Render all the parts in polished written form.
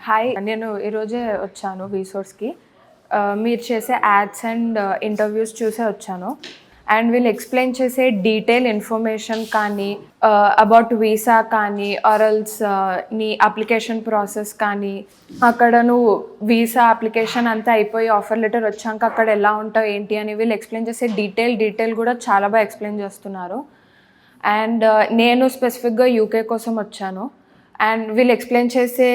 Hi, నేను ఈరోజే వచ్చాను వీసోర్స్కి. మీరు చేసే యాడ్స్ అండ్ ఇంటర్వ్యూస్ చూసే వచ్చాను. అండ్ వీళ్ళు ఎక్స్ప్లెయిన్ చేసే డీటెయిల్ ఇన్ఫర్మేషన్ కానీ అబౌట్ వీసా కానీ ఆర్ఎల్స్ నీ అప్లికేషన్ ప్రాసెస్ కానీ, అక్కడ నువ్వు వీసా అప్లికేషన్ అంతా అయిపోయి ఆఫర్ లెటర్ వచ్చాక అక్కడ ఎలా ఉంటావు ఏంటి అని వీళ్ళు ఎక్స్ప్లెయిన్ చేసే డీటెయిల్ కూడా చాలా బాగా ఎక్స్ప్లెయిన్ చేస్తున్నారు. అండ్ నేను స్పెసిఫిక్గా యూకే కోసం వచ్చాను. అండ్ వీళ్ళు ఎక్స్ప్లెయిన్ చేసే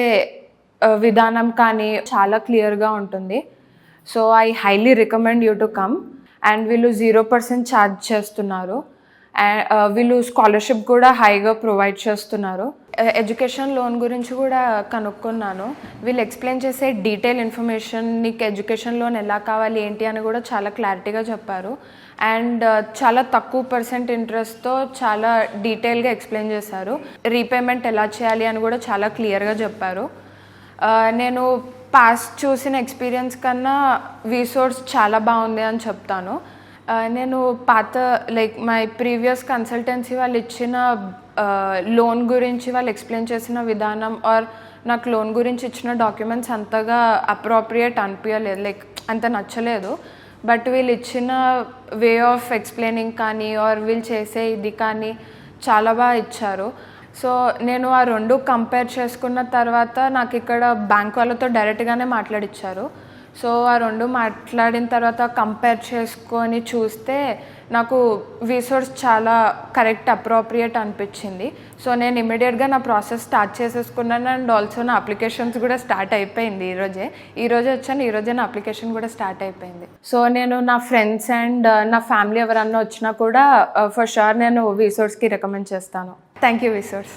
విధానం కానీ చాలా క్లియర్గా ఉంటుంది. So I highly recommend you to come. And వీళ్ళు 0% ఛార్జ్ చేస్తున్నారు. వీళ్ళు స్కాలర్షిప్ కూడా హైగా ప్రొవైడ్ చేస్తున్నారు. ఎడ్యుకేషన్ లోన్ గురించి కూడా కనుక్కున్నాను. వీళ్ళు ఎక్స్ప్లెయిన్ చేసే డీటెయిల్ ఇన్ఫర్మేషన్, నీకు ఎడ్యుకేషన్ లోన్ ఎలా కావాలి ఏంటి అని కూడా చాలా క్లారిటీగా చెప్పారు. అండ్ చాలా తక్కువ ఇంట్రెస్ట్తో చాలా డీటెయిల్గా ఎక్స్ప్లెయిన్ చేశారు. రీపేమెంట్ ఎలా చేయాలి అని కూడా చాలా క్లియర్గా చెప్పారు. నేను పాస్ట్ చూసిన ఎక్స్పీరియన్స్ కన్నా వీసోర్స్ చాలా బాగుంది అని చెప్తాను. నేను మై ప్రీవియస్ కన్సల్టెన్సీ వాళ్ళు ఇచ్చిన లోన్ గురించి వాళ్ళు ఎక్స్ప్లెయిన్ చేసిన విధానం ఆర్ నాకు లోన్ గురించి ఇచ్చిన డాక్యుమెంట్స్ అంతగా అప్రోప్రియేట్ అనిపించలేదు, అంత నచ్చలేదు. బట్ వీళ్ళు ఇచ్చిన వే ఆఫ్ ఎక్స్ప్లెయినింగ్ కానీ ఆర్ వీళ్ళు చేసే ఇది కానీ చాలా బాగా ఇచ్చారు. సో నేను ఆ రెండు కంపేర్ చేసుకున్న తర్వాత నాకు ఇక్కడ బ్యాంక్ వాళ్ళతో డైరెక్ట్గానే మాట్లాడిచ్చారు. సో ఆ రెండు మాట్లాడిన తర్వాత కంపేర్ చేసుకొని చూస్తే నాకు వీసోర్స్ చాలా కరెక్ట్ అప్రోప్రియేట్ అనిపించింది. సో నేను ఇమీడియట్గా నా ప్రాసెస్ స్టార్ట్ చేసేసుకున్నాను. అండ్ ఆల్సో నా అప్లికేషన్స్ కూడా స్టార్ట్ అయిపోయింది. ఈరోజే వచ్చాను, ఈరోజే నా అప్లికేషన్ కూడా స్టార్ట్ అయిపోయింది. సో నేను నా ఫ్రెండ్స్ అండ్ నా ఫ్యామిలీ ఎవరన్నా వచ్చినా కూడా ఫర్ షూర్ నేను వీసోర్స్కి రికమెండ్ చేస్తాను. Thank you వీసోర్స్.